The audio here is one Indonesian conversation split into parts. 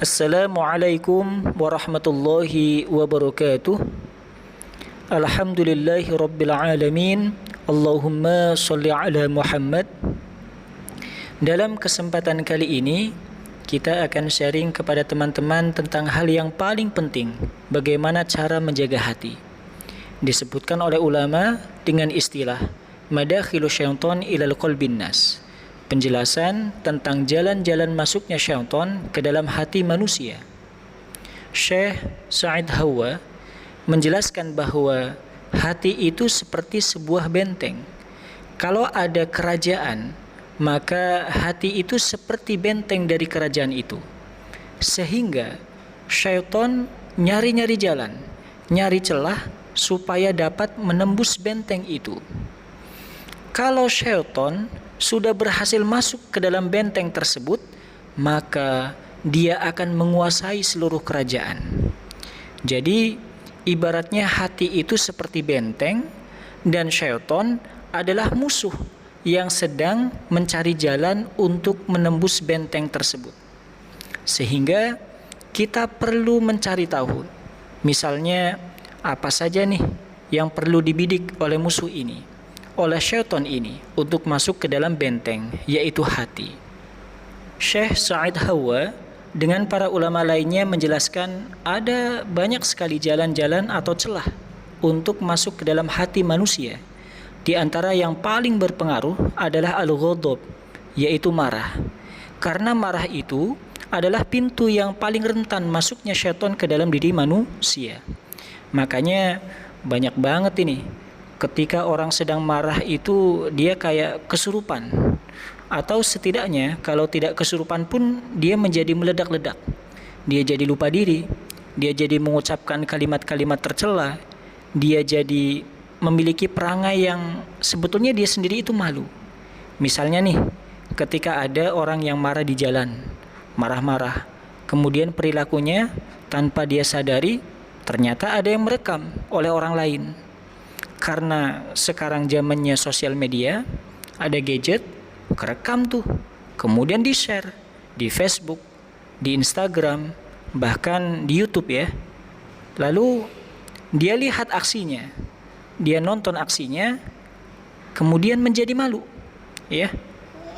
Assalamualaikum warahmatullahi wabarakatuh. Alhamdulillahi rabbil alamin. Allahumma sholli ala Muhammad. Dalam kesempatan kali ini kita akan sharing kepada teman-teman tentang hal yang paling penting, bagaimana cara menjaga hati. Disebutkan oleh ulama dengan istilah madakhilu syaitan ilal qalbin nas. Penjelasan tentang jalan-jalan masuknya syaitan ke dalam hati manusia. Syekh Sa'id Hawa menjelaskan bahwa hati itu seperti sebuah benteng. Kalau ada kerajaan, maka hati itu seperti benteng dari kerajaan itu. Sehingga syaitan nyari-nyari jalan, nyari celah supaya dapat menembus benteng itu. Kalau syaitan sudah berhasil masuk ke dalam benteng tersebut, maka dia akan menguasai seluruh kerajaan. Jadi ibaratnya hati itu seperti benteng dan syaitan adalah musuh yang sedang mencari jalan untuk menembus benteng tersebut. Sehingga kita perlu mencari tahu, misalnya apa saja nih yang perlu dibidik oleh musuh ini, oleh syaitan ini untuk masuk ke dalam benteng, yaitu hati. Syekh Sa'id Hawa dengan para ulama lainnya menjelaskan ada banyak sekali jalan-jalan atau celah untuk masuk ke dalam hati manusia. Di antara yang paling berpengaruh adalah al-ghadab, yaitu marah. Karena marah itu adalah pintu yang paling rentan masuknya syaitan ke dalam diri manusia. Makanya banyak banget ini ketika orang sedang marah itu dia kayak kesurupan, atau setidaknya kalau tidak kesurupan pun dia menjadi meledak-ledak, dia jadi lupa diri, dia jadi mengucapkan kalimat-kalimat tercela, dia jadi memiliki perangai yang sebetulnya dia sendiri itu malu. Misalnya nih, ketika ada orang yang marah di jalan, marah-marah, kemudian perilakunya tanpa dia sadari ternyata ada yang merekam oleh orang lain. Karena sekarang zamannya sosial media, ada gadget, kerekam tuh, kemudian di-share di Facebook, di Instagram, bahkan di YouTube ya. Lalu dia lihat aksinya, dia nonton aksinya, kemudian menjadi malu, ya.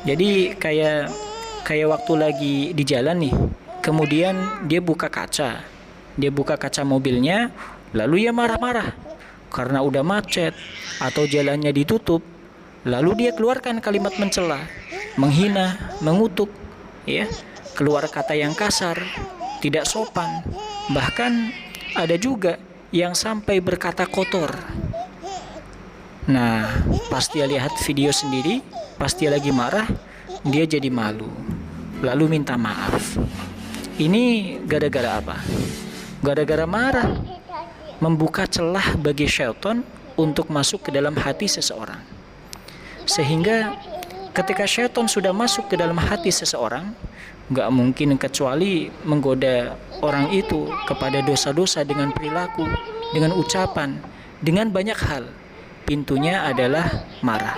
Jadi kayak waktu lagi di jalan nih, kemudian dia buka kaca mobilnya, lalu dia marah-marah karena udah macet atau jalannya ditutup, lalu dia keluarkan kalimat mencela, menghina, mengutuk, ya, keluar kata yang kasar, tidak sopan, bahkan ada juga yang sampai berkata kotor. Nah, pas dia lihat video sendiri, pas dia lagi marah, dia jadi malu, lalu minta maaf. Ini gara-gara apa? Gara-gara marah, membuka celah bagi syaitan untuk masuk ke dalam hati seseorang. Sehingga ketika syaitan sudah masuk ke dalam hati seseorang, gak mungkin kecuali menggoda orang itu kepada dosa-dosa dengan perilaku, dengan ucapan, dengan banyak hal. Pintunya adalah marah.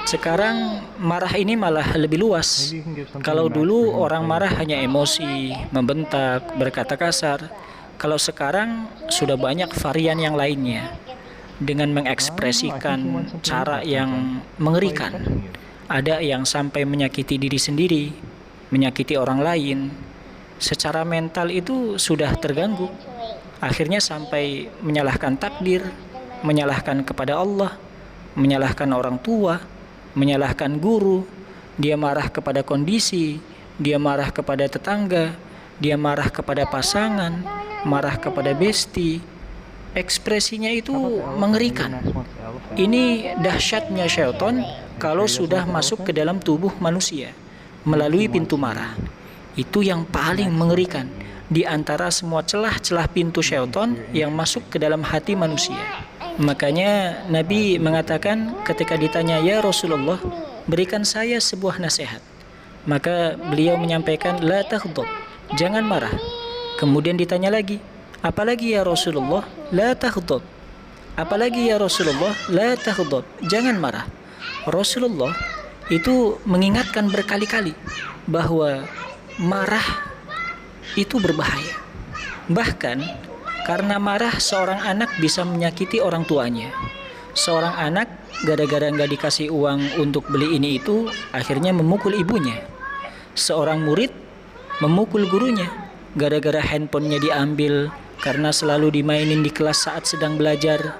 Sekarang marah ini malah lebih luas. Kalau dulu orang marah hanya emosi, membentak, berkata kasar. Kalau sekarang sudah banyak varian yang lainnya dengan mengekspresikan cara yang mengerikan. Ada yang sampai menyakiti diri sendiri, menyakiti orang lain. Secara mental itu sudah terganggu. Akhirnya sampai menyalahkan takdir, menyalahkan kepada Allah, menyalahkan orang tua, menyalahkan guru. Dia marah kepada kondisi, dia marah kepada tetangga, dia marah kepada pasangan, marah kepada besti. Ekspresinya itu mengerikan. Ini dahsyatnya syaitan kalau sudah masuk ke dalam tubuh manusia melalui pintu marah. Itu yang paling mengerikan di antara semua celah-celah pintu syaitan yang masuk ke dalam hati manusia. Makanya Nabi mengatakan ketika ditanya, "Ya Rasulullah, berikan saya sebuah nasihat." Maka beliau menyampaikan, "La taghdab." Jangan marah. Kemudian ditanya lagi, apalagi ya Rasulullah? La taghdab. Apalagi ya Rasulullah? La taghdab. Jangan marah. Rasulullah itu mengingatkan berkali-kali bahwa marah itu berbahaya. Bahkan karena marah seorang anak bisa menyakiti orang tuanya. Seorang anak gara-gara nggak dikasih uang untuk beli ini itu, akhirnya memukul ibunya. Seorang murid memukul gurunya gara-gara handphonenya diambil karena selalu dimainin di kelas saat sedang belajar.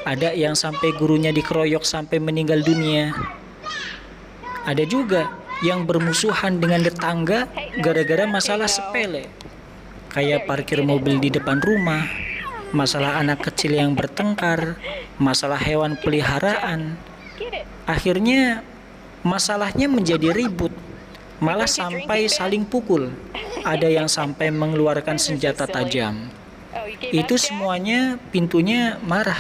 Ada yang sampai gurunya dikeroyok sampai meninggal dunia. Ada juga yang bermusuhan dengan tetangga gara-gara masalah sepele, kayak parkir mobil di depan rumah, masalah anak kecil yang bertengkar, masalah hewan peliharaan. Akhirnya masalahnya menjadi ribut, malah sampai saling pukul. Ada yang sampai mengeluarkan senjata tajam. Itu semuanya pintunya marah.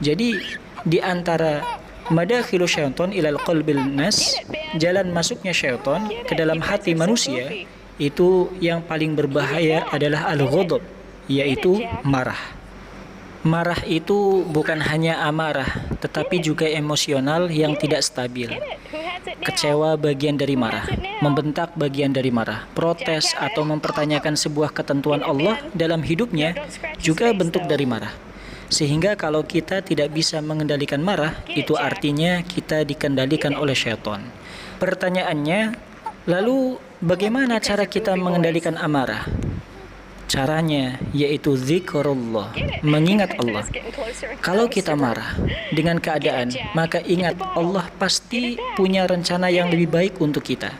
Jadi di antara madakhilu syaitan ilal qalbil nas, jalan masuknya syaitan ke dalam hati manusia, itu yang paling berbahaya adalah al-ghadab, yaitu marah. Marah itu bukan hanya amarah, tetapi juga emosional yang tidak stabil. Kecewa bagian dari marah, membentak bagian dari marah, protes atau mempertanyakan sebuah ketentuan Allah dalam hidupnya juga bentuk dari marah. Sehingga kalau kita tidak bisa mengendalikan marah, itu artinya kita dikendalikan oleh syaitan. Pertanyaannya, lalu bagaimana cara kita mengendalikan amarah? Caranya yaitu zikrullah, mengingat Allah. Kalau kita marah dengan keadaan, maka ingat Allah pasti punya rencana yang lebih baik untuk kita.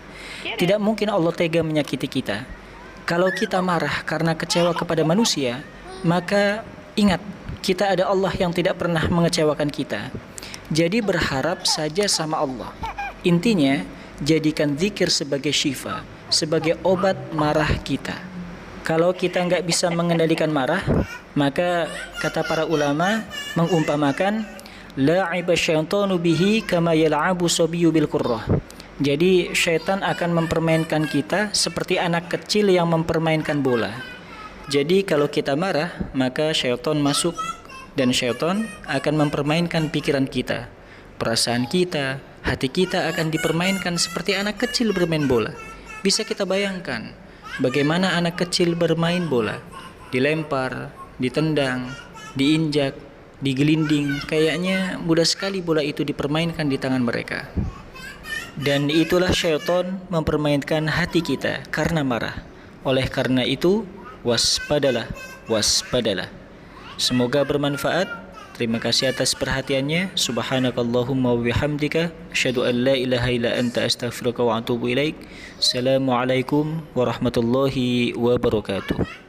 Tidak mungkin Allah tega menyakiti kita. Kalau kita marah karena kecewa kepada manusia, maka ingat kita ada Allah yang tidak pernah mengecewakan kita. Jadi berharap saja sama Allah. Intinya, jadikan zikir sebagai syifa, sebagai obat marah kita. Kalau kita nggak bisa mengendalikan marah, maka kata para ulama mengumpamakan la'iba syaitanu bihi kama yal'abu sabiyyu bil qurrah. Jadi syaitan akan mempermainkan kita seperti anak kecil yang mempermainkan bola. Jadi kalau kita marah, maka syaitan masuk dan syaitan akan mempermainkan pikiran kita, perasaan kita, hati kita akan dipermainkan seperti anak kecil bermain bola. Bisa kita bayangkan bagaimana anak kecil bermain bola, dilempar, ditendang, diinjak, digelinding, kayaknya mudah sekali bola itu dipermainkan di tangan mereka. Dan itulah syaitan mempermainkan hati kita karena marah. Oleh karena itu, waspadalah, waspadalah. Semoga bermanfaat. Terima kasih atas perhatiannya. Subhanakallahumma wa bihamdika asyhadu an la ilaha illa anta astaghfiruka wa atubu ilaik. Assalamualaikum warahmatullahi wabarakatuh.